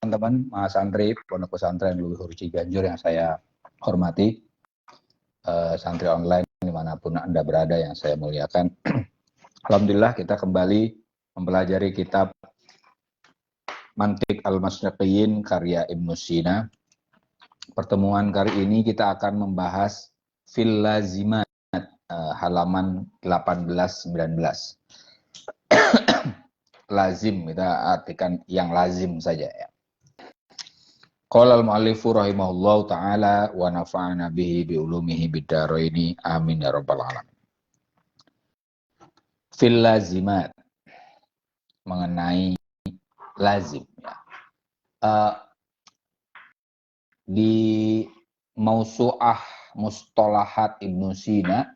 teman-teman, Mas Santri, Pondok Pesantren Luhur Ciganjur yang saya hormati, santri online dimanapun Anda berada yang saya muliakan. Alhamdulillah kita kembali mempelajari kitab Mantiq Al-Masriqiyin karya Ibnu Sina. Pertemuan kali ini kita akan membahas fil lazimat, halaman 18-19. Lazim, kita artikan yang lazim saja ya. Qala al-mu'allifu rahimahullahu ta'ala wa nafa'ana bihi bi ulumihi bid-dharaini amin ya rabbal alamin. Fil lazimat, mengenai lazim ya. Di Mausu'ah Mustalahat Ibnu Sina,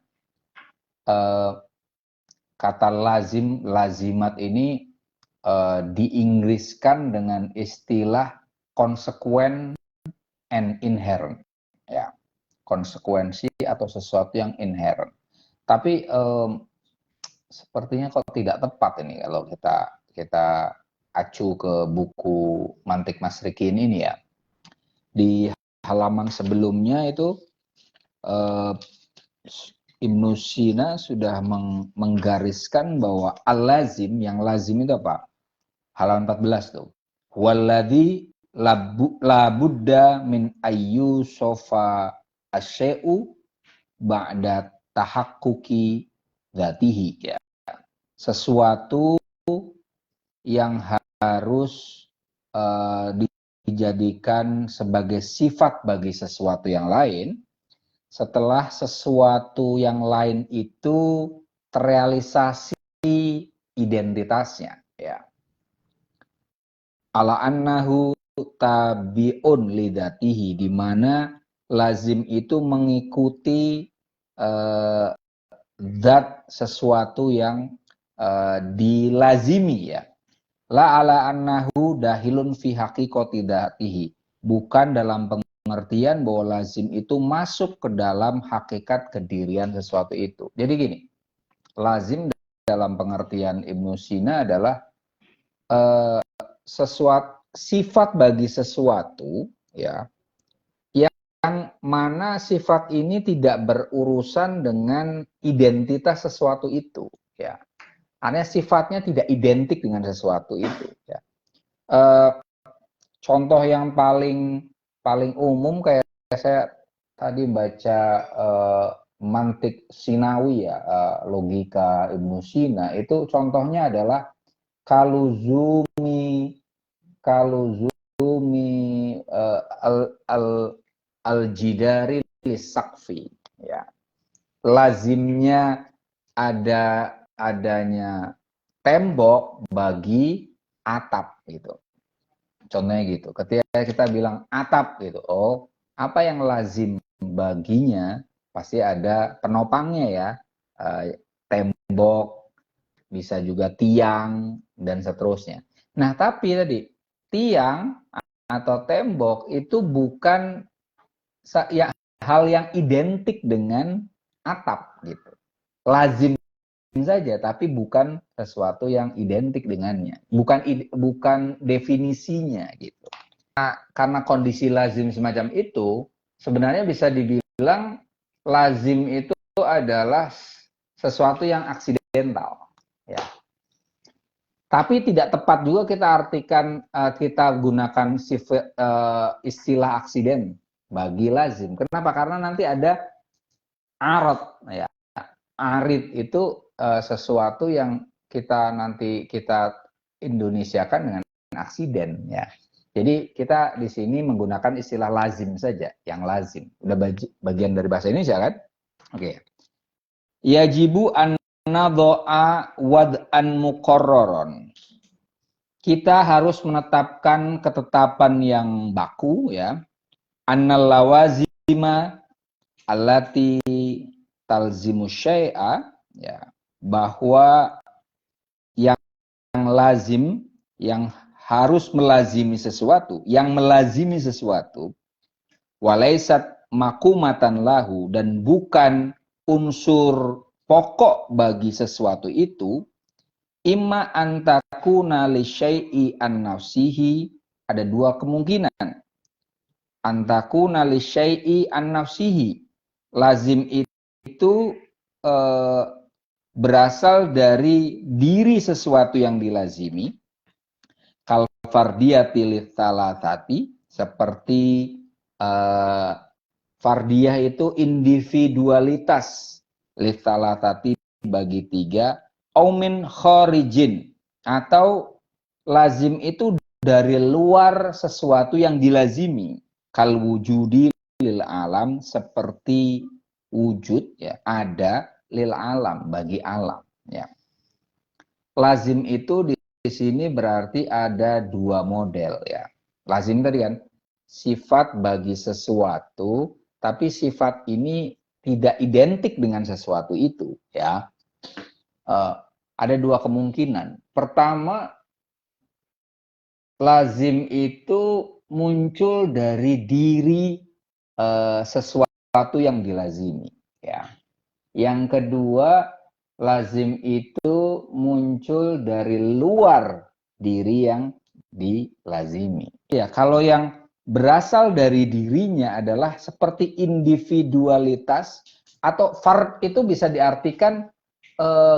kata lazim, lazimat ini diinggriskan dengan istilah consequent and inherent, ya, konsekuensi atau sesuatu yang inherent. Tapi sepertinya kok tidak tepat ini kalau kita acu ke buku Mantiq Masriqiyin ini ya. Di halaman sebelumnya itu Ibnu Sina sudah menggariskan bahwa al-lazim, yang lazim itu apa? Halaman 14 tuh. Walladzi labudda min ayyu sofa asyai'u ba'da tahaqquqi dzatihi ya. Sesuatu yang harus dijadikan sebagai sifat bagi sesuatu yang lain setelah sesuatu yang lain itu terrealisasi identitasnya ya. Ala annahu tabi'un lidatihi, di mana lazim itu mengikuti zat sesuatu yang dilazimi ya. La ala annahu dahilun fi haqiqati dzatihi, bukan dalam pengertian bahwa lazim itu masuk ke dalam hakikat kedirian sesuatu itu. Jadi gini, lazim dalam pengertian Ibnu Sina adalah sesuatu, sifat bagi sesuatu ya, yang mana sifat ini tidak berurusan dengan identitas sesuatu itu ya. Artinya sifatnya tidak identik dengan sesuatu itu ya. Contoh yang paling umum kayak saya tadi baca Mantiq Sinawi ya, logika Ibnu Sina, itu contohnya adalah kaluzumi al-jidari lisaqfi ya. Lazimnya adanya tembok bagi atap gitu. Contohnya gitu. Ketika kita bilang atap gitu, oh, apa yang lazim baginya? Pasti ada penopangnya ya. Tembok, bisa juga tiang dan seterusnya. Nah, tapi tadi tiang atau tembok itu bukan ya, hal yang identik dengan atap gitu. Lazim saja, tapi bukan sesuatu yang identik dengannya. Bukan definisinya gitu. Nah, karena kondisi lazim semacam itu, sebenarnya bisa dibilang lazim itu adalah sesuatu yang aksidental ya. Tapi tidak tepat juga kita artikan, kita gunakan istilah aksiden bagi lazim. Kenapa? Karena nanti ada arad ya. Arid itu sesuatu yang kita Indonesiakan dengan aksiden ya. Jadi kita di sini menggunakan istilah lazim saja, yang lazim. Udah bagian dari bahasa Indonesia kan? Oke. Yajibu an nadha'a wad'an muqarraran. Kita harus menetapkan ketetapan yang baku ya. Annal lawazima allati talzimu syai'a ya, bahwa yang lazim, yang harus melazimi sesuatu, yang melazimi sesuatu, walaisat makumatan lahu, dan bukan unsur pokok bagi sesuatu itu, imma antakuna li syai'i an nafsihi ada dua kemungkinan. Antakuna li syai'i an nafsihi. Lazim itu berasal dari diri sesuatu yang dilazimi. Kal fardiyati litsalatati, seperti fardiyah itu individualitas, litsalatati bagi tiga, aumin kharijin, atau lazim itu dari luar sesuatu yang dilazimi. Kal wujudi lil alam, seperti wujud ya, ada lil alam, bagi alam ya. Lazim itu di sini berarti ada dua model ya. Lazim tadi kan sifat bagi sesuatu, tapi sifat ini tidak identik dengan sesuatu itu ya. Ada dua kemungkinan. Pertama, lazim itu muncul dari diri sesuatu yang dilazimi ya. Yang kedua, lazim itu muncul dari luar diri yang dilazimi. Ya, kalau yang berasal dari dirinya adalah seperti individualitas atau fard, itu bisa diartikan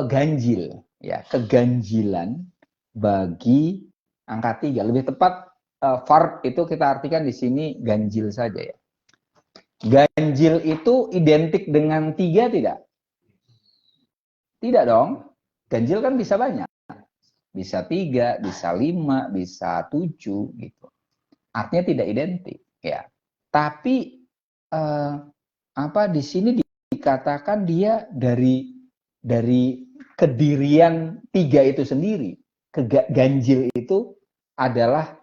ganjil, ya, keganjilan bagi angka 3. Lebih tepat fard itu kita artikan di sini ganjil saja ya. Ganjil itu identik dengan 3 tidak? Tidak dong. Ganjil kan bisa banyak. Bisa 3, bisa 5, bisa 7 gitu. Artinya tidak identik ya. Tapi di sini dikatakan dia dari kedirian 3 itu sendiri. Ganjil itu adalah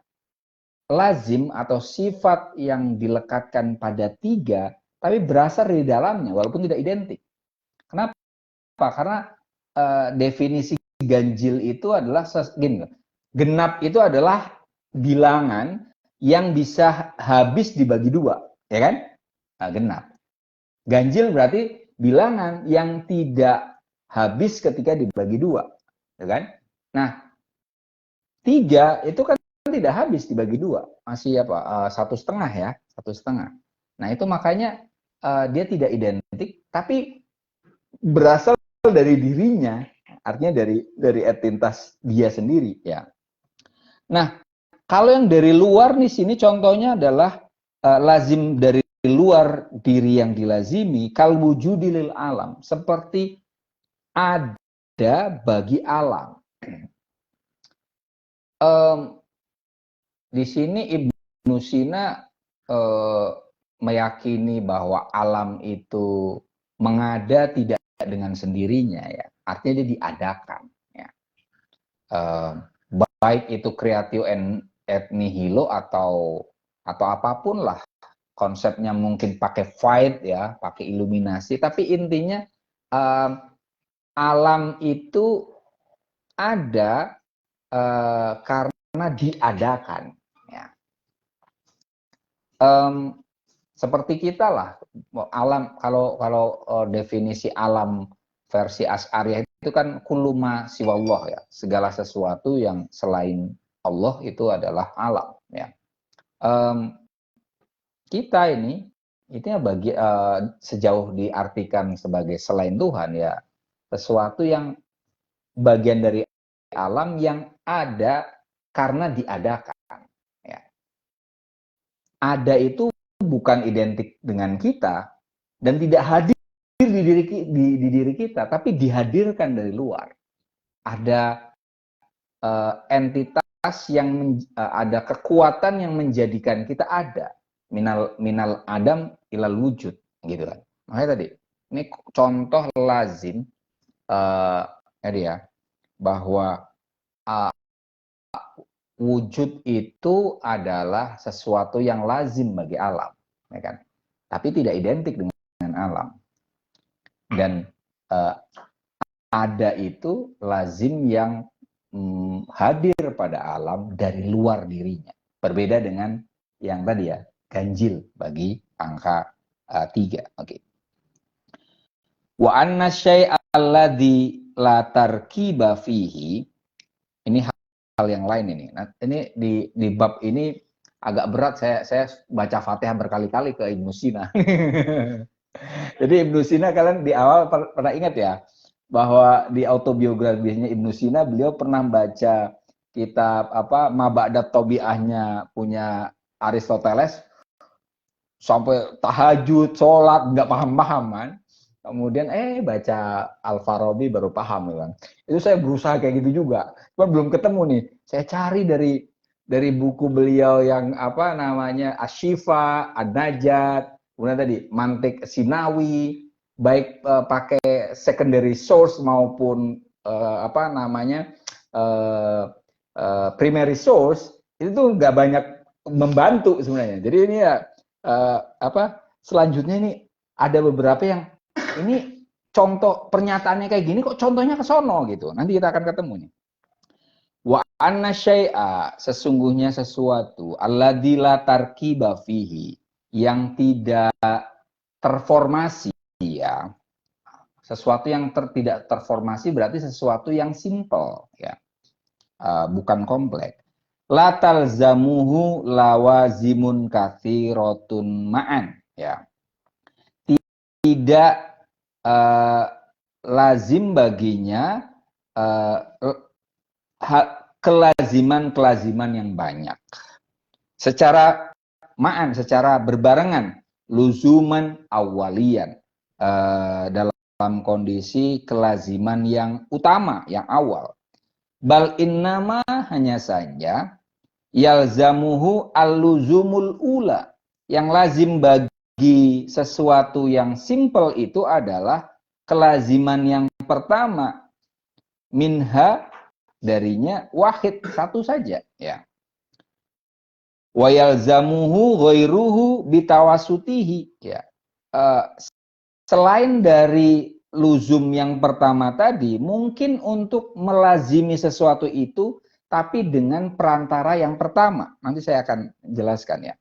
lazim atau sifat yang dilekatkan pada 3, tapi berasal dari dalamnya walaupun tidak identik. Kenapa? Karena definisi ganjil itu adalah gini, genap itu adalah bilangan yang bisa habis dibagi 2, ya kan? Nah, genap. Ganjil berarti bilangan yang tidak habis ketika dibagi 2, ya kan? Nah, 3 itu kan tidak habis dibagi 2, masih 1,5 ya, 1,5. Nah, itu makanya dia tidak identik, tapi berasal dari dirinya, artinya dari entitas dia sendiri ya. Nah, kalau yang dari luar nih sini contohnya adalah lazim dari luar diri yang dilazimi, kal wujudi lil alam, seperti ada bagi alam. Di sini Ibnu Sina meyakini bahwa alam itu mengada tidak dengan sendirinya ya, artinya dia diadakan ya. Baik itu creatio et nihilo atau apapun lah konsepnya, mungkin pakai fight ya, pakai iluminasi, tapi intinya alam itu ada karena diadakan ya. Seperti kita lah, alam, kalau definisi alam versi Asy'ariyah itu kan kuluma siwallah ya, segala sesuatu yang selain Allah itu adalah alam ya. Kita ini itu ya bagi sejauh diartikan sebagai selain Tuhan ya, sesuatu yang bagian dari alam yang ada karena diadakan ya. Ada itu bukan identik dengan kita dan tidak hadir di diri kita, tapi dihadirkan dari luar. Ada entitas yang ada kekuatan yang menjadikan kita ada. Minal adam ilal wujud, gitu kan. Makanya tadi ini contoh lazim ya, bahwa wujud itu adalah sesuatu yang lazim bagi alam, ya kan? Tapi tidak identik dengan alam. Dan ada itu lazim yang hadir pada alam dari luar dirinya. Berbeda dengan yang tadi ya, ganjil bagi angka 3. Oke. Wa anna syai'al ladzi la tarkiba fihi, ini hal yang lain ini. Nah, ini di bab ini agak berat, saya baca Fatihah berkali-kali ke Ibnu Sina. Jadi Ibnu Sina, kalian di awal pernah ingat ya bahwa di autobiografinya Ibnu Sina beliau pernah baca kitab apa Maba'dat Tobi'ahnya punya Aristoteles sampai tahajud, sholat, nggak paham-paham kan. Kemudian baca Al-Farabi baru paham kan. Itu saya berusaha kayak gitu juga. Cuma belum ketemu nih. Saya cari dari buku beliau yang apa namanya Asy-Syifa, An-Najat, kemudian tadi Mantik Sinawi, baik pakai secondary source maupun apa namanya primary source, itu tuh nggak banyak membantu sebenarnya. Jadi ini ya apa selanjutnya ini ada beberapa yang ini contoh pernyataannya kayak gini kok contohnya ke sono gitu. Nanti kita akan ketemu nih. Wa anna syai'a, sesungguhnya sesuatu alladzi la tarkiba fihi, yang tidak terformasi ya. Sesuatu yang tidak terformasi berarti sesuatu yang simple ya. Bukan kompleks. La talzamuhu lawazimun katsiratun ma'an ya. Tidak lazim baginya kelaziman-kelaziman yang banyak. Secara ma'an, secara berbarengan, luzuman awalian, dalam kondisi kelaziman yang utama, yang awal. Bal innama, hanya saja, yalzamuhu al-luzumul ula, yang lazim bagi sesuatu yang simple itu adalah kelaziman yang pertama, minha, darinya, wahid, satu saja ya. Wa yalzamuhu ghairuhu bitawasutihi ya. Selain dari luzum yang pertama tadi, mungkin untuk melazimi sesuatu itu tapi dengan perantara yang pertama. Nanti saya akan jelaskan ya.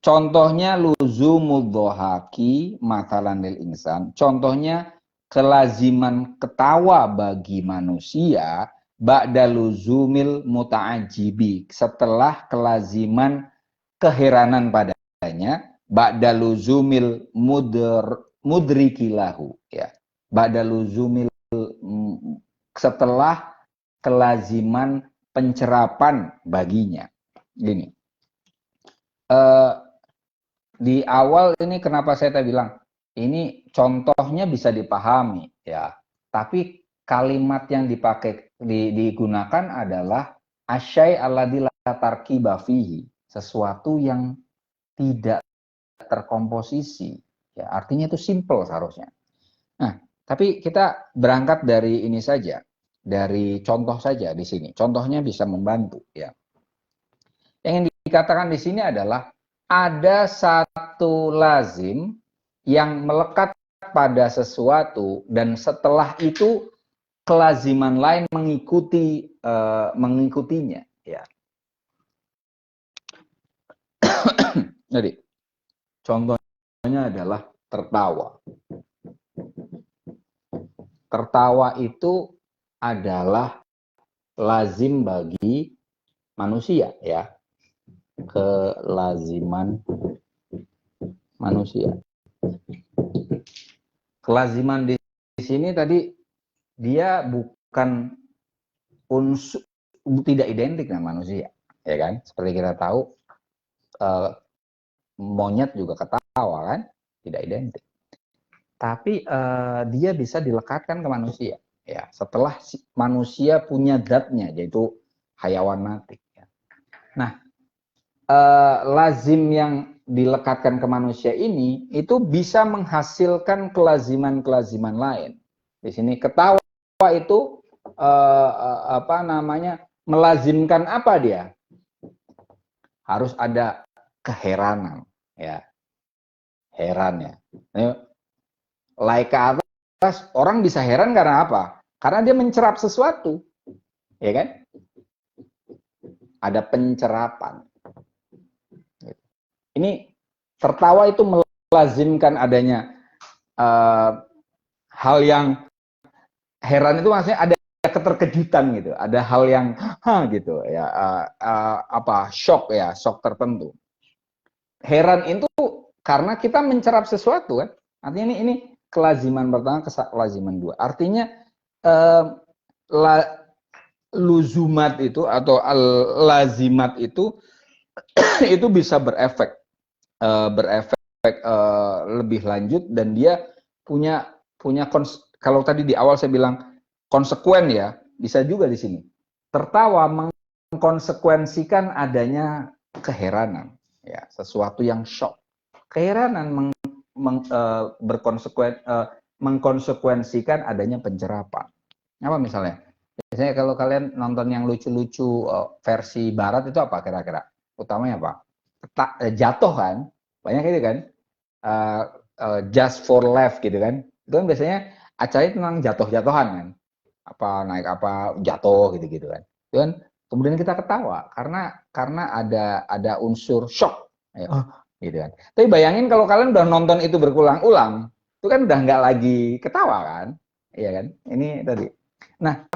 Contohnya luzumul dhohaki matalan lil insan. Contohnya kelaziman ketawa bagi manusia ba'da luzumil muta'ajibi, setelah kelaziman keheranan padanya ba'da luzumil mudrikilahu ya. Ba'da luzumil, setelah kelaziman pencerapan baginya. Gini. Di awal ini kenapa saya bilang ini contohnya bisa dipahami ya, tapi kalimat yang digunakan adalah asyai alladzi la tarkiba fihi, sesuatu yang tidak terkomposisi ya, artinya itu simple seharusnya. Nah, tapi kita berangkat dari ini saja, dari contoh saja di sini. Contohnya bisa membantu ya. Yang dikatakan di sini adalah ada satu lazim yang melekat pada sesuatu dan setelah itu kelaziman lain mengikutinya ya. Jadi contohnya adalah tertawa. Tertawa itu adalah lazim bagi manusia ya. Kelaziman manusia. Kelaziman di sini tadi dia bukan unsur, tidak identik dengan manusia, ya kan? Seperti kita tahu monyet juga ketawa kan, tidak identik. Tapi dia bisa dilekatkan ke manusia, ya. Setelah manusia punya zatnya, yaitu hayawan mati. Ya. Nah, lazim yang dilekatkan ke manusia ini itu bisa menghasilkan kelaziman-kelaziman lain. Di sini ketawa itu apa namanya, melazimkan apa dia? Harus ada keheranan ya. Heran ya. Naik ke atas, orang bisa heran karena apa? Karena dia mencerap sesuatu. Ya kan? Ada pencerapan. Ini tertawa itu melazimkan adanya hal yang heran, itu maksudnya ada keterkejutan gitu, ada hal yang gitu ya, shock ya, shock tertentu. Heran itu karena kita mencerap sesuatu kan, artinya ini kelaziman pertama, kelaziman dua. Artinya luzumat itu atau lazimat itu itu bisa berefek lebih lanjut, dan dia punya kalau tadi di awal saya bilang konsekuen ya, bisa juga di sini. Tertawa mengkonsekuensikan adanya keheranan ya, sesuatu yang shock. Keheranan mengkonsekuensikan adanya pencerapan. Apa misalnya? Biasanya kalau kalian nonton yang lucu-lucu versi barat itu apa kira-kira? Utamanya apa? Jatuh kan? Banyak itu kan? Just for laugh gitu kan? Itu kan biasanya acaranya tentang jatuh-jatuhan kan? Apa naik apa jatuh gitu-gitu kan? Itu kan kemudian kita ketawa karena ada unsur shock. Ya, gitu kan. Tapi bayangin kalau kalian udah nonton itu berulang-ulang, itu kan udah nggak lagi ketawa kan? Iya kan? Ini tadi. Nah,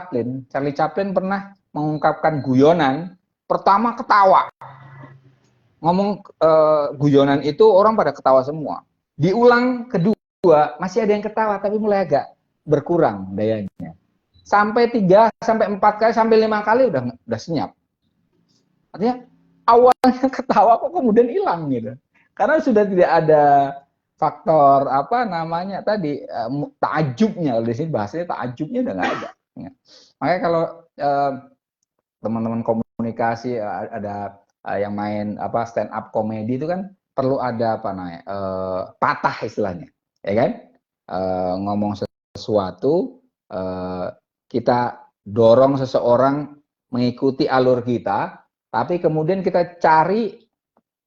Charlie Chaplin pernah mengungkapkan guyonan, pertama ketawa. Ngomong guyonan itu orang pada ketawa semua. Diulang kedua, masih ada yang ketawa tapi mulai agak berkurang dayanya. Sampai 3 sampai 4 kali sampai 5 kali udah senyap. Artinya awalnya ketawa kok kemudian hilang gitu. Karena sudah tidak ada faktor apa namanya tadi takjubnya, di sini bahasanya takjubnya udah nggak ada. Makanya kalau teman-teman komunikasi ada yang main apa stand up komedi itu kan perlu ada apa namanya patah istilahnya, ya kan? Ngomong sesuatu, kita dorong seseorang mengikuti alur kita, tapi kemudian kita cari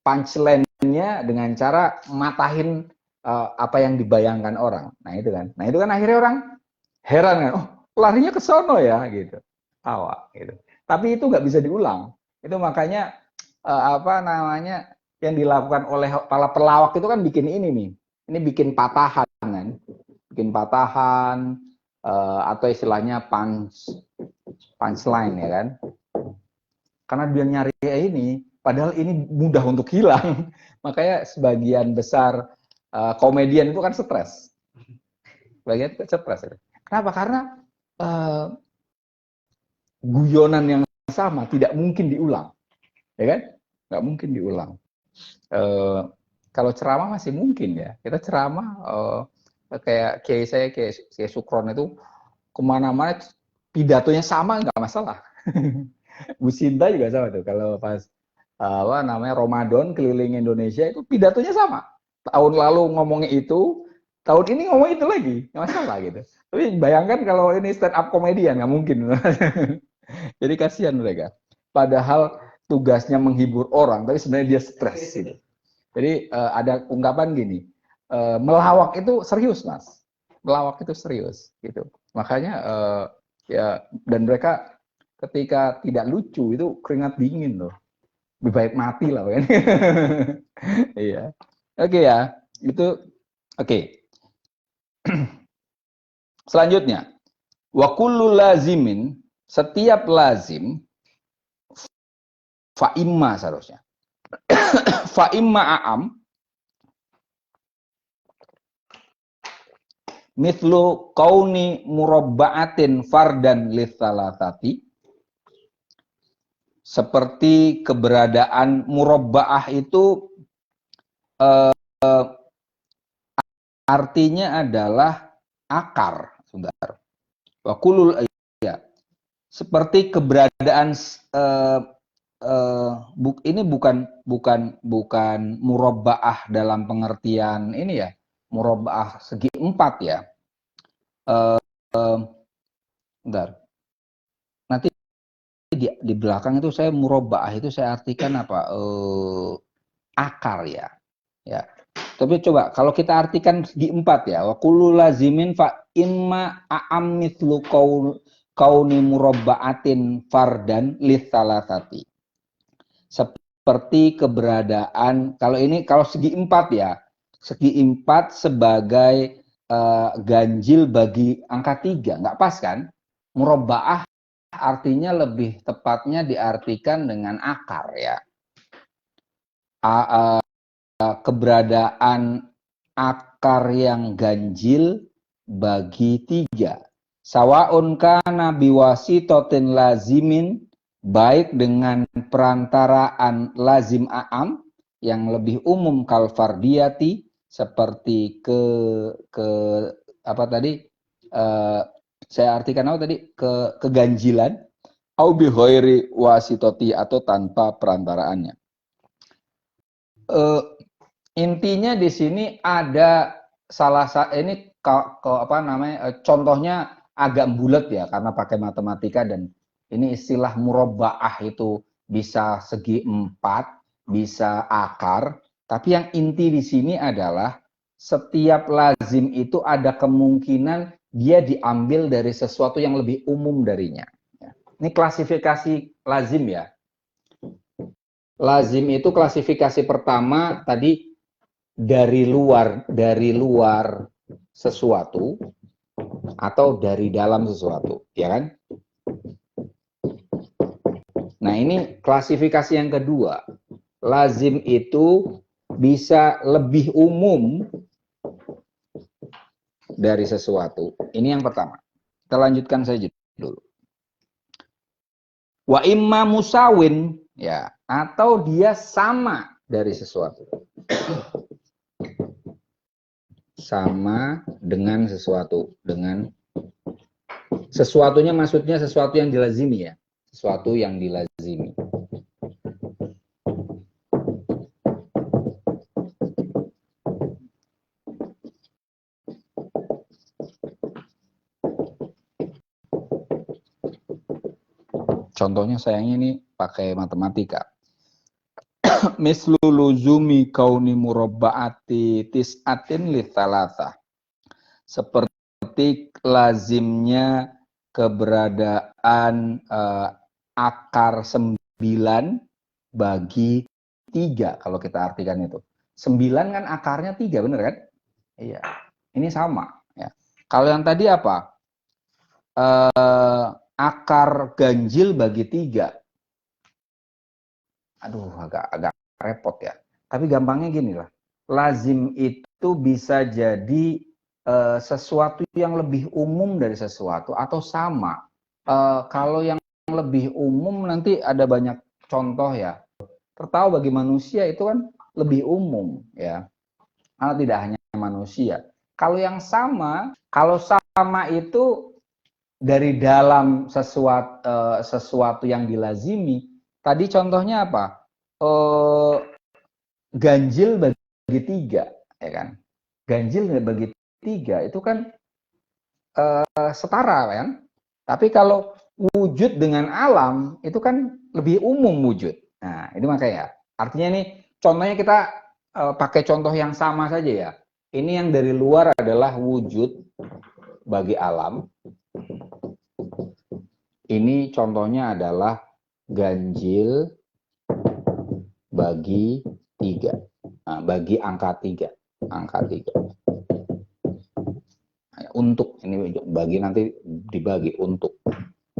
punchline-nya dengan cara matahin apa yang dibayangkan orang. Nah itu kan akhirnya orang heran kan, oh larinya ke sono ya gitu, tawa gitu. Tapi itu nggak bisa diulang. Itu makanya apa namanya yang dilakukan oleh para pelawak itu kan bikin ini nih, ini bikin patahan kan, bikin patahan atau istilahnya punchline ya kan. Karena dia nyari ini, padahal ini mudah untuk hilang. Makanya sebagian besar komedian itu kan stres. Sebagian itu stres. Kenapa? Karena guyonan yang sama tidak mungkin diulang, ya kan? Nggak mungkin diulang. Kalau ceramah masih mungkin ya. Kita ceramah kayak kiai saya, kayak Sukron itu kemana-mana pidatonya sama nggak masalah. Bu Sinta juga sama tuh. Kalau pas apa namanya Ramadan keliling Indonesia itu pidatonya sama. Tahun lalu ngomongnya itu, tahun ini ngomong itu lagi, nggak masalah gitu. Tapi bayangkan kalau ini stand up komedian nggak mungkin. Jadi kasihan mereka. Padahal tugasnya menghibur orang, tapi sebenarnya dia stres gitu. Jadi ada ungkapan gini, melawak itu serius mas, melawak itu serius gitu. Makanya ya dan mereka ketika tidak lucu itu keringat dingin loh, lebih baik mati lah kan. Iya, oke ya, itu oke. Selanjutnya, wa kullu lazimin, setiap lazim fa imma seharusnya. Fa imma a'am mithlu kauni murabba'atin fardan litsalatati, seperti keberadaan murabba'ah itu artinya adalah akar, sebentar. Wa kulul ya. Seperti keberadaan ini bukan murabba'ah dalam pengertian ini ya, murabba'ah segi 4 ya. Bentar. Nanti di belakang itu saya murabba'ah itu saya artikan apa? Akar ya. Ya. Tapi coba kalau kita artikan segi 4 ya, wa kullu lazimin fa imma a'am mithlu kauni murabba'atin fardan litsalatati. Seperti keberadaan, kalau segi 4 ya, segi 4 sebagai ganjil bagi angka 3, nggak pas kan? Murabba'ah artinya lebih tepatnya diartikan dengan akar ya. Keberadaan akar yang ganjil bagi tiga. Sawaun kana biwasitotin lazimin, baik dengan perantaraan lazim a'am yang lebih umum kalfardiyati, seperti ke apa tadi, saya artikan apa tadi, keganjilan, au bi ghairi wasitoti, atau tanpa perantaraannya. Intinya di sini ada salah satu, ini apa namanya, contohnya agak bulat ya karena pakai matematika, dan ini istilah murabba'ah itu bisa segi 4, bisa akar, tapi yang inti di sini adalah setiap lazim itu ada kemungkinan dia diambil dari sesuatu yang lebih umum darinya. Ini klasifikasi lazim ya. Lazim itu klasifikasi pertama tadi dari luar sesuatu atau dari dalam sesuatu, ya kan? Nah, ini klasifikasi yang kedua. Lazim itu bisa lebih umum dari sesuatu. Ini yang pertama. Kita lanjutkan saja dulu. Wa imma musawin, ya, atau dia sama dari sesuatu. Sama dengan sesuatu, dengan sesuatunya, maksudnya sesuatu yang dilazimi ya, sesuatu yang dilazimi. Contohnya sayangnya ini pakai matematika. Mislu luzumi kauni murabba'ati tis'atin li thalatha. Seperti lazimnya keberadaan akar 9 bagi 3, kalau kita artikan itu. 9 kan akarnya 3, bener kan? Iya. Ini sama ya. Kalau yang tadi apa? Akar ganjil bagi 3. Aduh, agak repot ya. Tapi gampangnya gini lah. Lazim itu bisa jadi sesuatu yang lebih umum dari sesuatu atau sama. Kalau yang lebih umum nanti ada banyak contoh ya. Tertawa bagi manusia itu kan lebih umum ya. Karena tidak hanya manusia. Kalau yang sama, kalau sama itu dari dalam sesuatu yang dilazimi. Tadi contohnya apa? Ganjil bagi 3, ya kan? Ganjil bagi 3 itu kan setara kan? Tapi kalau wujud dengan alam itu kan lebih umum wujud. Nah, ini makanya. Artinya nih, contohnya kita pakai contoh yang sama saja ya. Ini yang dari luar adalah wujud bagi alam. Ini contohnya adalah ganjil bagi 3. Nah, bagi angka 3. Angka 3. Untuk, ini bagi nanti dibagi untuk.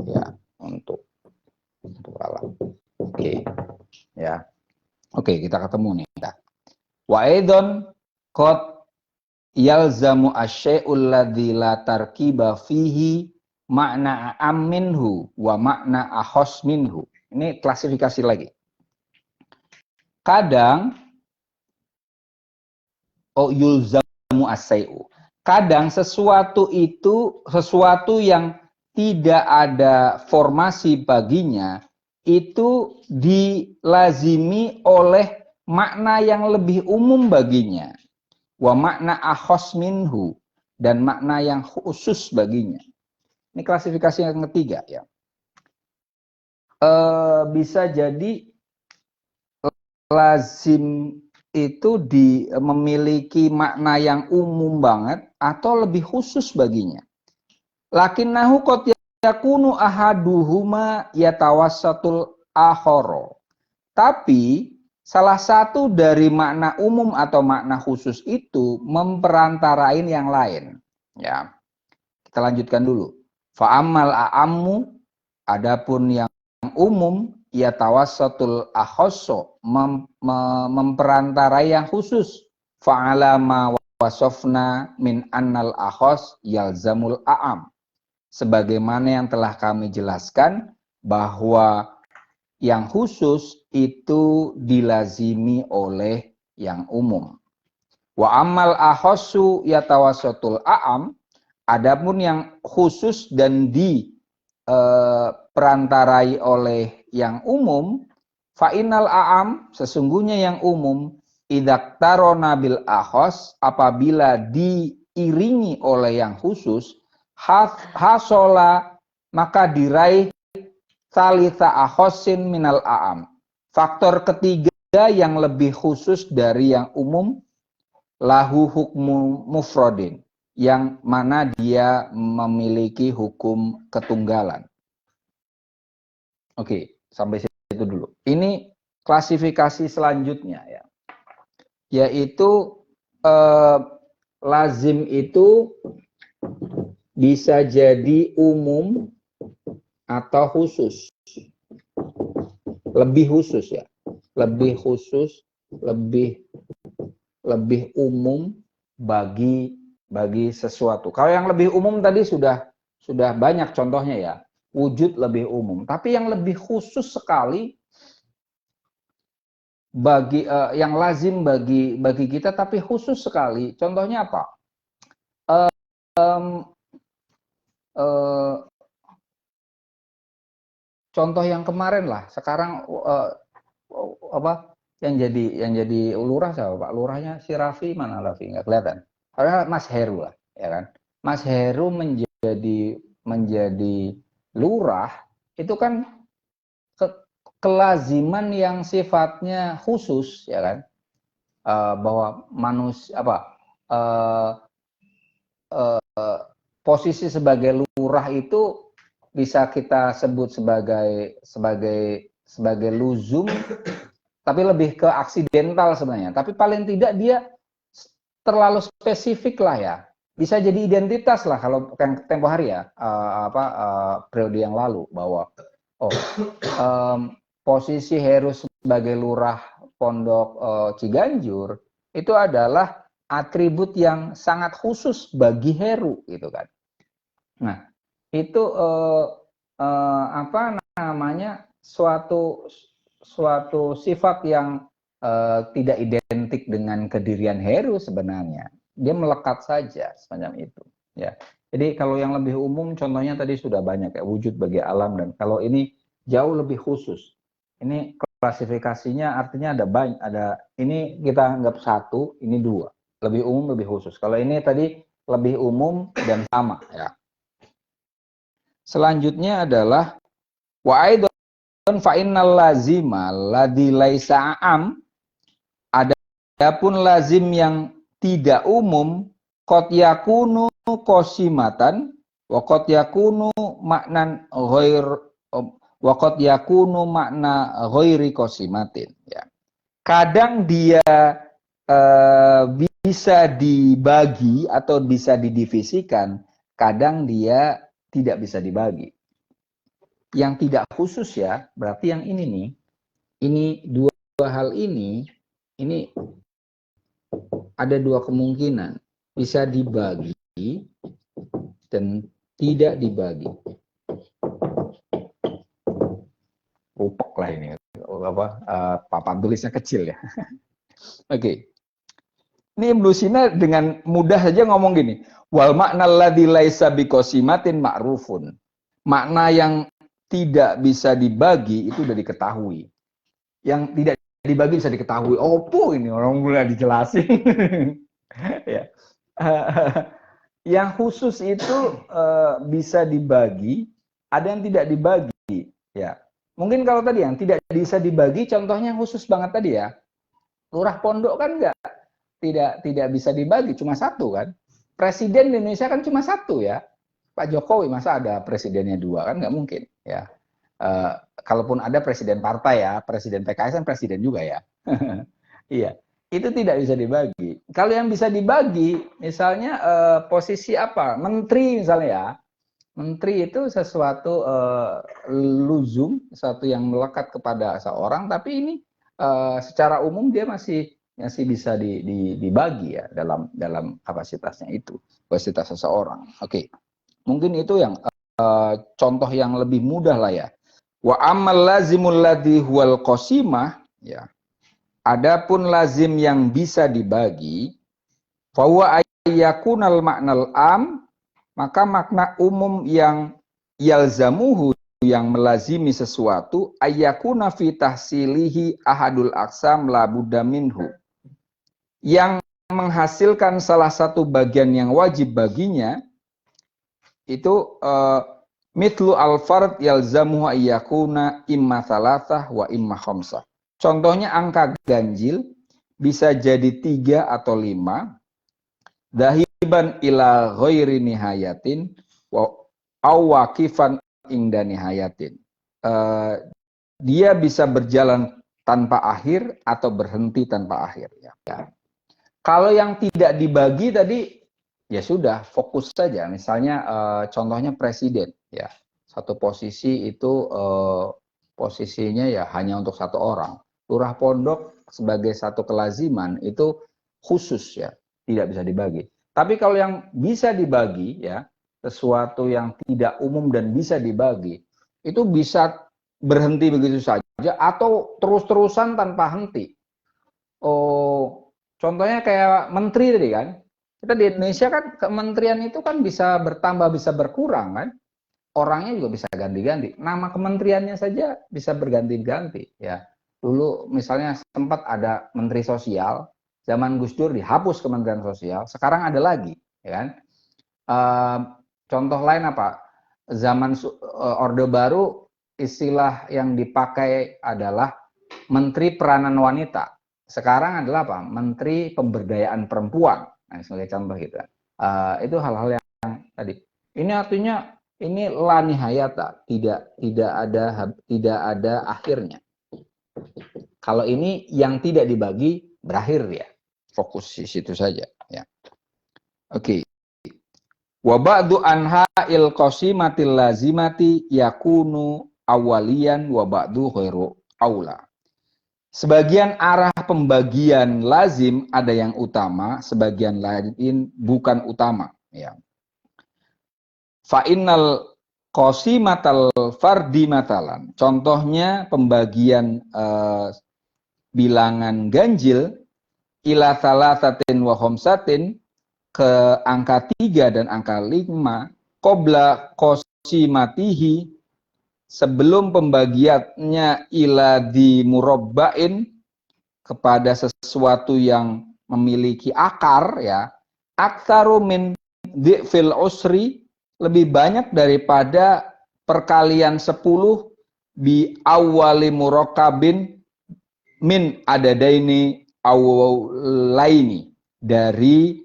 Ya, untuk alam. Oke. Ya. Oke, kita ketemu nih. Wa aidon qad yalzamu asyai'ul ladzi la tarkiba fihi makna a'am minhu wa makna akhos minhu. Ini klasifikasi lagi. Kadang yulzamu asyai'u. Kadang sesuatu itu, sesuatu yang tidak ada formasi baginya, itu dilazimi oleh makna yang lebih umum baginya. Wa makna akhos minhu, dan makna yang khusus baginya. Ini klasifikasi yang ketiga ya. Bisa jadi lazim itu memiliki makna yang umum banget atau lebih khusus baginya. Lakinnahu qad yakunu ahaduhuma yatawassatul akhara. Tapi salah satu dari makna umum atau makna khusus itu memperantarain yang lain. Ya. Kita lanjutkan dulu. Fa'amal a'ammu Adapun yang umum, ya tawassatul akhosso, memperantarai yang khusus. Fa'ala ma wasofna min annal akhos yalzamul a'am. Sebagaimana yang telah kami jelaskan, bahwa yang khusus itu dilazimi oleh yang umum. Wa amal akhossu yatawassatul a'am, adapun yang khusus dan perantarai oleh yang umum, fa'inal a'am, sesungguhnya yang umum, idaktarona bil akhos, apabila diiringi oleh yang khusus, hasola, maka diraih salisa akhosin minal a'am. Faktor ketiga yang lebih khusus dari yang umum, lahu hukmu mufrodin, yang mana dia memiliki hukum ketunggalan. Oke, sampai situ dulu. Ini klasifikasi selanjutnya ya, yaitu lazim itu bisa jadi umum atau khusus. Lebih khusus ya, lebih khusus, lebih umum bagi sesuatu. Kalau yang lebih umum tadi sudah banyak contohnya ya, wujud lebih umum. Tapi yang lebih khusus sekali bagi yang lazim bagi kita, tapi khusus sekali. Contohnya apa? Contoh yang kemarin lah. Sekarang apa yang jadi lurah siapa Pak? Lurahnya si Raffi mana? Raffi nggak kelihatan. Karena Mas Heru lah, ya kan? Mas Heru menjadi lurah itu kan kelaziman yang sifatnya khusus, ya kan? Bahwa manusia posisi sebagai lurah itu bisa kita sebut sebagai luzum, tapi lebih ke aksidental sebenarnya. Tapi paling tidak dia terlalu spesifik lah ya. Bisa jadi identitas lah kalau tempo hari ya, periode yang lalu, bahwa posisi Heru sebagai lurah Pondok Ciganjur itu adalah atribut yang sangat khusus bagi Heru gitu kan. Nah, itu apa namanya, suatu sifat yang tidak identik dengan kedirian Heru sebenarnya. Dia melekat saja semacam itu ya. Jadi kalau yang lebih umum contohnya tadi sudah banyak ya, wujud bagi alam, dan kalau ini jauh lebih khusus. Ini klasifikasinya artinya ada banyak, ini kita anggap satu, ini dua. Lebih umum, lebih khusus. Kalau ini tadi lebih umum dan sama ya. Selanjutnya adalah wa aidon fa innal lazima ladzi laisa am, adapun lazim yang tidak umum, qad yakunu qasimatan wa qad yakunu maknan ghair wa qad yakunu makna ghairi qasimatin ya. Kadang dia bisa dibagi atau bisa didivisikan, kadang dia tidak bisa dibagi. Yang tidak khusus ya, berarti yang ini nih, ini dua hal ini ada dua kemungkinan, bisa dibagi dan tidak dibagi. Rupek lah ini, papan tulisnya kecil ya. Oke. Ini Ibnu Sina dengan mudah saja ngomong gini, wal makna alladzi laisa biqasimatin ma'rufun. Makna yang tidak bisa dibagi itu sudah diketahui. Yang tidak dibagi bisa diketahui. Opo ini orang mulai dijelasin. Ya. Yang khusus itu bisa dibagi, ada yang tidak dibagi. Ya. Mungkin kalau tadi yang tidak bisa dibagi, contohnya yang khusus banget tadi ya. Lurah Pondok kan tidak bisa dibagi, cuma satu kan. Presiden di Indonesia kan cuma satu ya. Pak Jokowi, masa ada presidennya dua, kan nggak mungkin ya. Kalaupun ada presiden partai ya, presiden PKS kan presiden juga ya. Iya, itu tidak bisa dibagi. Kalau yang bisa dibagi, misalnya posisi apa, menteri misalnya ya, Menteri itu sesuatu luzum, sesuatu yang melekat kepada seorang, tapi ini secara umum dia masih bisa dibagi ya dalam kapasitasnya itu, kapasitas seseorang. Oke. Mungkin itu yang contoh yang lebih mudah lah ya. Wa ammal lazimul ladzi huwal qasimah, ya. Adapun lazim yang bisa dibagi, fa huwa ayyakunal ma'nal am, maka makna umum yang yalzamuhu, yang melazimi sesuatu, ayyakuna fi tahsilihi ahadul aqsam la budda minhu, yang menghasilkan salah satu bagian yang wajib baginya, itu mitlu al-fard yalzamuhu ayyakuna imma thalathah wa imma khamsah. Contohnya angka ganjil bisa jadi 3 atau 5, dahiban ila ghairi nihayatin wa awakifan ingda nihayatin. Dia bisa berjalan tanpa akhir atau berhenti tanpa akhir. Ya. Kalau yang tidak dibagi tadi, ya sudah, fokus saja. Misalnya contohnya presiden, ya, satu posisi itu posisinya ya hanya untuk satu orang. Lurah pondok sebagai satu kelaziman itu khusus ya, tidak bisa dibagi. Tapi kalau yang bisa dibagi ya, sesuatu yang tidak umum dan bisa dibagi, itu bisa berhenti begitu saja atau terus-terusan tanpa henti. Oh, contohnya kayak menteri tadi kan. Kita di Indonesia kan kementerian itu kan bisa bertambah, bisa berkurang kan. Orangnya juga bisa ganti-ganti. Nama kementeriannya saja bisa berganti-ganti ya. Dulu misalnya sempat ada Menteri Sosial, zaman Gus Dur dihapus Kementerian Sosial, sekarang ada lagi, ya kan? Contoh lain apa? Zaman Orde Baru istilah yang dipakai adalah Menteri Peranan Wanita. Sekarang adalah apa? Menteri Pemberdayaan Perempuan. Nah, sebagai contoh gitu. Itu hal-hal yang tadi. Ini artinya ini la nihayata, tidak ada akhirnya. Kalau ini yang tidak dibagi berakhir ya. Fokus di situ saja ya. Oke. Wa ba'du anha'il qasimatil lazimati yakunu awalian wa ba'du ghairu aula. Sebagian arah pembagian lazim ada yang utama, sebagian lain bukan utama ya. Fa innal qasimatal fardi matalan. Contohnya pembagian bilangan ganjil ila salasatin wa khamsatin, ke angka 3 dan angka 5, qabla qasimatihi, sebelum pembagiannya ila di murabba'in, kepada sesuatu yang memiliki akar ya, aktsaru min dhi'fil usri, lebih banyak daripada perkalian 10 bi awwali murakkabin min adadaini awlaini, dari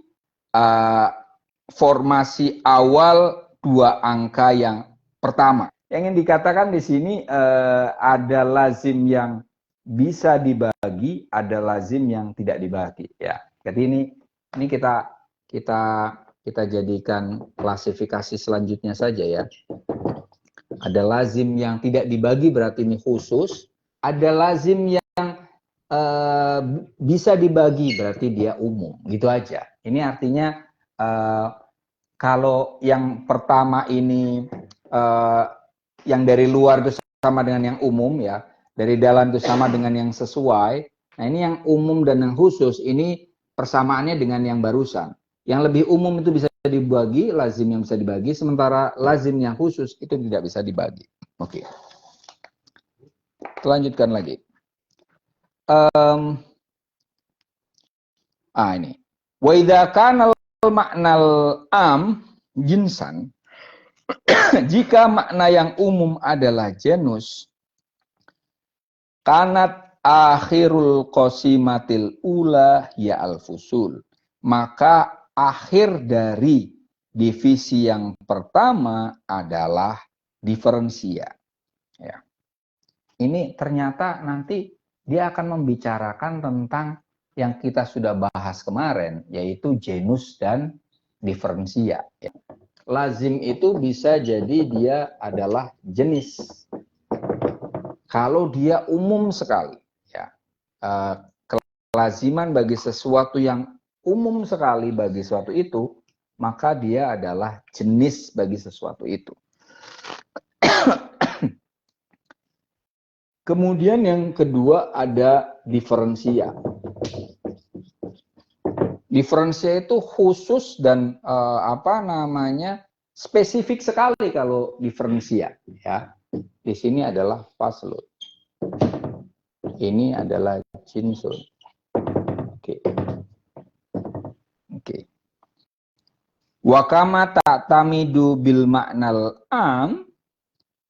formasi awal dua angka yang pertama. Yang ingin dikatakan di sini ada lazim yang bisa dibagi, ada lazim yang tidak dibagi. Ya, jadi ini kita jadikan klasifikasi selanjutnya saja ya. Ada lazim yang tidak dibagi, berarti ini khusus. Ada lazim yang bisa dibagi, berarti dia umum. Gitu aja. Ini artinya kalau yang pertama ini yang dari luar itu sama dengan yang umum ya, dari dalam itu sama dengan yang sesuai. Nah, ini yang umum dan yang khusus, ini persamaannya dengan yang barusan. Yang lebih umum itu bisa dibagi, lazim yang bisa dibagi, sementara lazim yang khusus itu tidak bisa dibagi. Oke. Lanjutkan lagi. Ini. Wa idza kana al-ma'nal am jinsan, jika makna yang umum adalah genus, kanat akhirul qasimatil ula ya al-fusul, maka akhir dari divisi yang pertama adalah diferensia. Ya. Ini ternyata nanti dia akan membicarakan tentang yang kita sudah bahas kemarin, yaitu genus dan diferensia. Ya. lazim itu bisa jadi dia adalah jenis. Kalau dia umum sekali, ya, kelaziman bagi sesuatu yang umum sekali bagi sesuatu itu, maka dia adalah jenis bagi sesuatu itu. Kemudian yang kedua ada diferensia. Diferensia itu khusus dan spesifik sekali kalau diferensia, ya. Di sini adalah faslun. Ini adalah jinsun. Oke. Oke. Wa kama ta'tamidu bil ma'nal am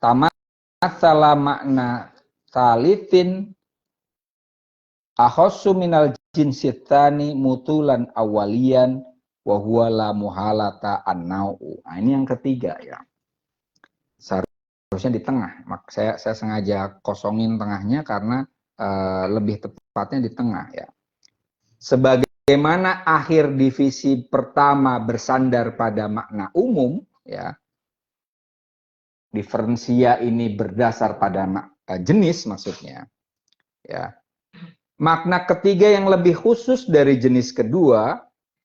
tamatsala makna salitin akhassu minal jinsit tsani mutulan awalian wa huwa la muhalata an-nau'u. Nah, ini yang ketiga, ya. Seharusnya di tengah. Saya sengaja kosongin tengahnya karena lebih tepatnya di tengah, ya. Sebagaimana akhir divisi pertama bersandar pada makna umum, ya. Diferensia ini berdasar pada jenis maksudnya, ya. Makna ketiga yang lebih khusus dari jenis kedua,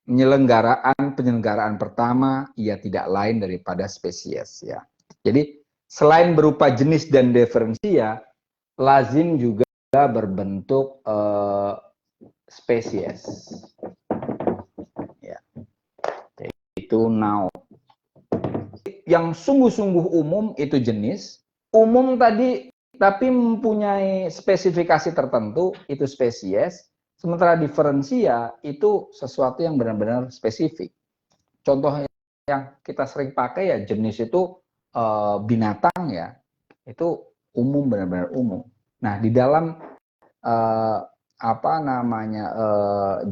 penyelenggaraan pertama, ia tidak lain daripada spesies, ya. Jadi selain berupa jenis dan diferensia, lazim juga berbentuk spesies, ya. Itu noun. Yang sungguh-sungguh umum itu jenis, umum tadi tapi mempunyai spesifikasi tertentu itu spesies, sementara diferensia itu sesuatu yang benar-benar spesifik. Contoh yang kita sering pakai ya jenis itu binatang, ya, itu umum, benar-benar umum. Nah, di dalam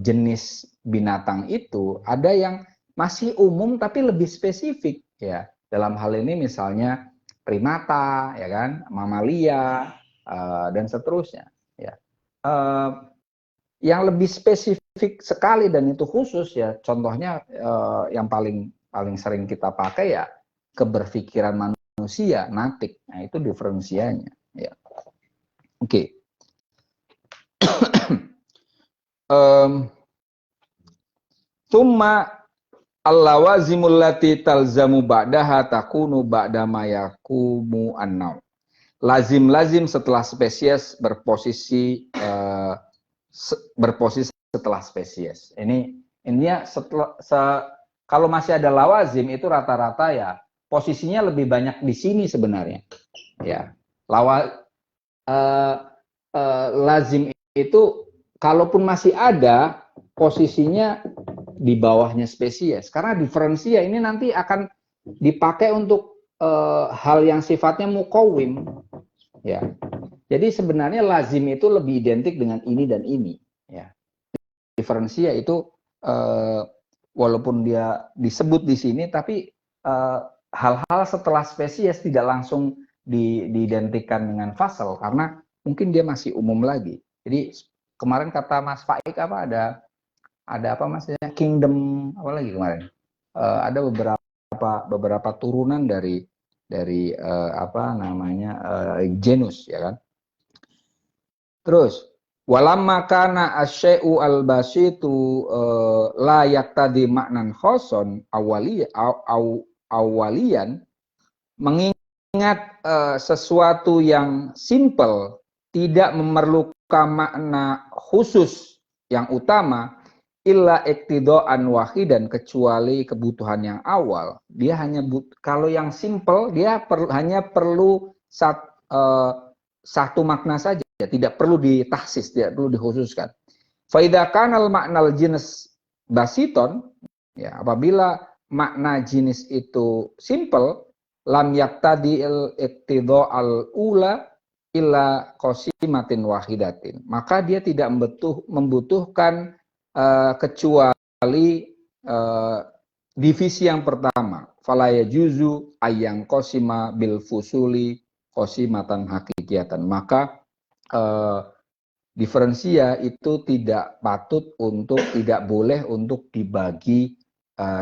jenis binatang itu ada yang masih umum tapi lebih spesifik, ya. Dalam hal ini misalnya primata, ya kan, mamalia, dan seterusnya, ya. Yang lebih spesifik sekali dan itu khusus, ya, contohnya yang paling sering kita pakai ya keberpikiran manusia, natik. Nah, itu diferensianya, ya. Oke. Tsumma al-lawazimul lati talzamu ba'daha takunu ba'da ma yaqumu an-naw. Lazim-lazim setelah spesies berposisi setelah spesies. Intinya kalau masih ada lawazim itu rata-rata ya posisinya lebih banyak di sini sebenarnya. Ya. Lazim itu kalaupun masih ada posisinya di bawahnya spesies, karena diferensia ini nanti akan dipakai untuk hal yang sifatnya mukawim, ya. Jadi sebenarnya lazim itu lebih identik dengan ini dan ini, ya. Diferensia itu walaupun dia disebut di sini, tapi hal-hal setelah spesies tidak langsung diidentikan dengan fasal karena mungkin dia masih umum lagi. Jadi kemarin kata Mas Faik ada apa maksudnya kingdom apa lagi kemarin? Ada beberapa turunan dari genus, ya kan? Terus walamma kana asyai'u al-basitu la yaqtadi maknan khoson awalian, mengingat sesuatu yang simple tidak memerlukan makna khusus yang utama illa iktidaan wahidan, kecuali kebutuhan yang awal. Dia hanya kalau yang simple dia hanya perlu satu makna saja, tidak perlu ditahsis, tidak perlu dikhususkan. Fa idza kana al maknal jenis basiton, ya, apabila makna jenis itu simple, lam yaktadi al iktidha al ula illa qasimatin wahidatin, maka dia tidak membutuhkan kecuali divisi yang pertama. Fala yajuzu ayang qasima bil fusuli qasimatan hakikiyatan, maka diferensia itu tidak boleh untuk dibagi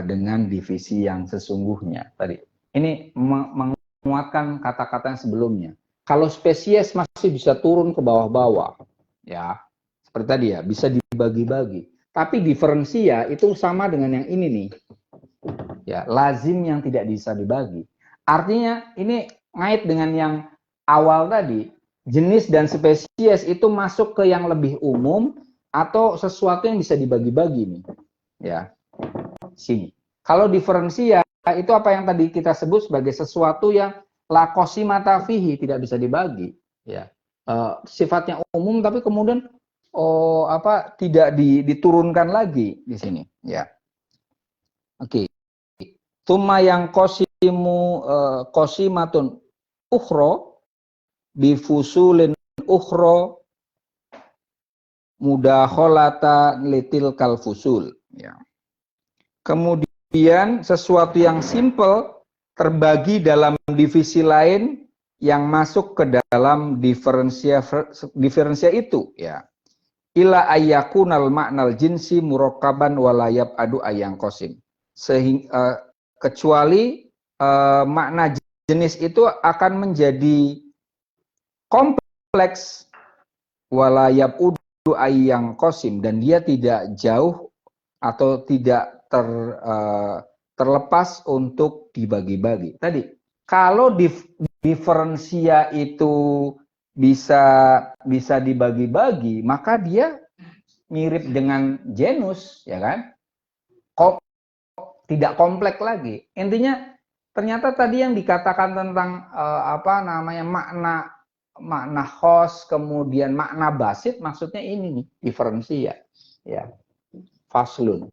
dengan divisi yang sesungguhnya. Tadi ini menguatkan kata-kata yang sebelumnya. Kalau spesies masih bisa turun ke bawah-bawah, ya seperti tadi ya, bisa dibagi-bagi. Tapi diferensia itu sama dengan yang ini nih, ya lazim yang tidak bisa dibagi. Artinya ini ngait dengan yang awal tadi, jenis dan spesies itu masuk ke yang lebih umum atau sesuatu yang bisa dibagi-bagi nih, ya sini. Kalau diferensia itu apa yang tadi kita sebut sebagai sesuatu yang la qasimata fihi, tidak bisa dibagi, ya. Sifatnya umum tapi kemudian tidak diturunkan lagi di sini, ya. Oke. Tuma yang qasimatun ukhra bifusulin ukhra mudakhalata litil kalfusul, ya. Kemudian sesuatu yang simple terbagi dalam divisi lain yang masuk ke dalam diferensia itu, ya. Ila ayyakunal maknal jinsi murakkaban walayab adu ayang qasim. Sehingga kecuali makna jenis itu akan menjadi kompleks walayab udu ayang qasim, dan dia tidak jauh atau tidak terlepas untuk dibagi-bagi. Tadi kalau diferensia itu bisa dibagi-bagi, maka dia mirip dengan genus, ya kan? Tidak kompleks lagi. Intinya ternyata tadi yang dikatakan tentang makna khos, kemudian makna basit, maksudnya ini nih, diferensia, ya. Faslun.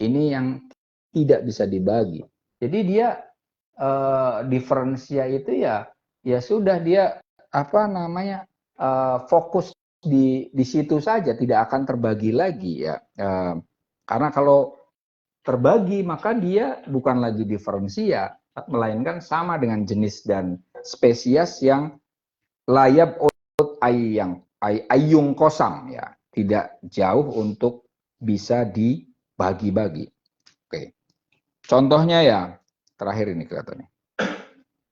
Ini yang tidak bisa dibagi. Jadi dia diferensia itu ya sudah, dia fokus di situ saja, tidak akan terbagi lagi, ya. Karena kalau terbagi maka dia bukan lagi diferensia, melainkan sama dengan jenis dan spesies yang layab ayung kosam, ya, tidak jauh untuk bisa dibagi-bagi. Oke. Contohnya ya, terakhir ini kelihatannya.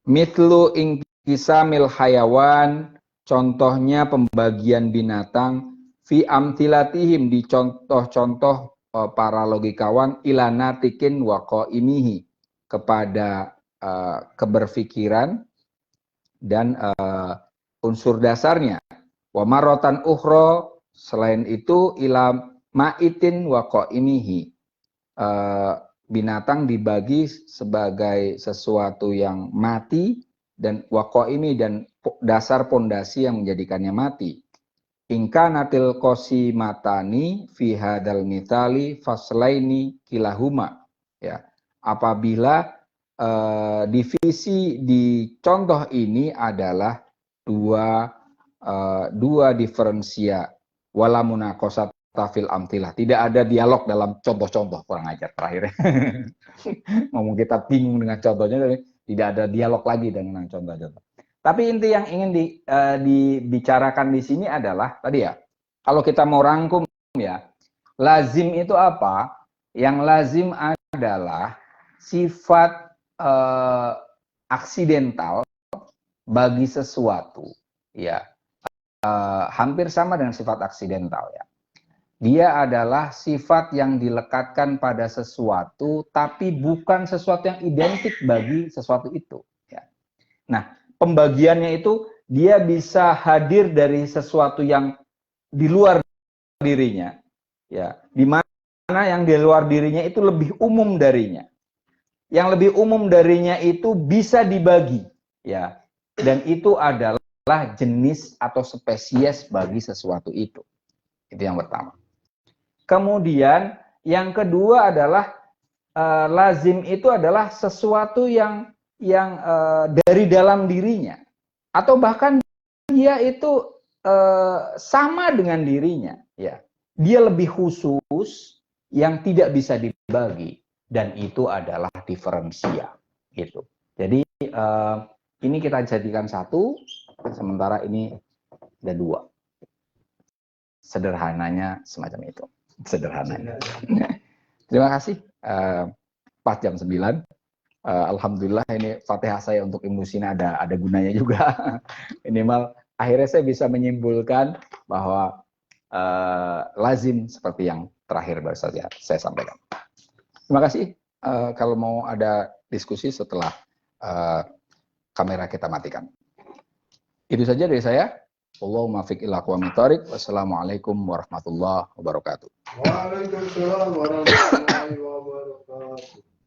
Mitlu ingkisamil hayawan, contohnya pembagian binatang, fi amtilatihim, di contoh-contoh para logikawan, ilana tikin wako imihi, kepada keberfikiran dan unsur dasarnya. Wa marotan ukhro, selain itu ila ma'itin wako imihi, binatang dibagi sebagai sesuatu yang mati dan wako ini, dan dasar pondasi yang menjadikannya mati. Ingka natil kosi matani fi hadal mitali faslaini kilahuma, ya. Apabila divisi di contoh ini adalah dua diferensia, wala munaqasat tafil amtilah, tidak ada dialog dalam contoh-contoh, kurang ajar terakhir. Ngomong kita bingung dengan contohnya, tapi tidak ada dialog lagi dengan contoh-contoh. Tapi inti yang ingin dibicarakan di sini adalah tadi ya, kalau kita mau rangkum ya, lazim itu apa? Yang lazim adalah sifat aksidental bagi sesuatu, ya. Hampir sama dengan sifat aksidental, ya. Dia adalah sifat yang dilekatkan pada sesuatu, tapi bukan sesuatu yang identik bagi sesuatu itu, ya. Nah, pembagiannya itu dia bisa hadir dari sesuatu yang di luar dirinya, ya. Di mana yang di luar dirinya itu lebih umum darinya. Yang lebih umum darinya itu bisa dibagi, ya. Dan itu adalah jenis atau spesies bagi sesuatu itu. Itu yang pertama. Kemudian yang kedua adalah lazim itu adalah sesuatu yang dari dalam dirinya, atau bahkan dia itu sama dengan dirinya, ya. Dia lebih khusus yang tidak bisa dibagi, dan itu adalah diferensia, gitu. Jadi ini kita jadikan satu, sementara ini ada dua. Sederhananya semacam itu. Sederhananya. Terima kasih. pas jam 9. Alhamdulillah ini Fatihah saya untuk Ibnu Sina ada gunanya juga. Minimal akhirnya saya bisa menyimpulkan bahwa lazim seperti yang terakhir baru saja saya sampaikan. Terima kasih. Kalau mau ada diskusi setelah kamera kita matikan. Itu saja dari saya. Allahumma fiq ila aqwamit thoriq. Wassalamualaikum warahmatullahi wabarakatuh. Waalaikumsalam warahmatullahi wabarakatuh.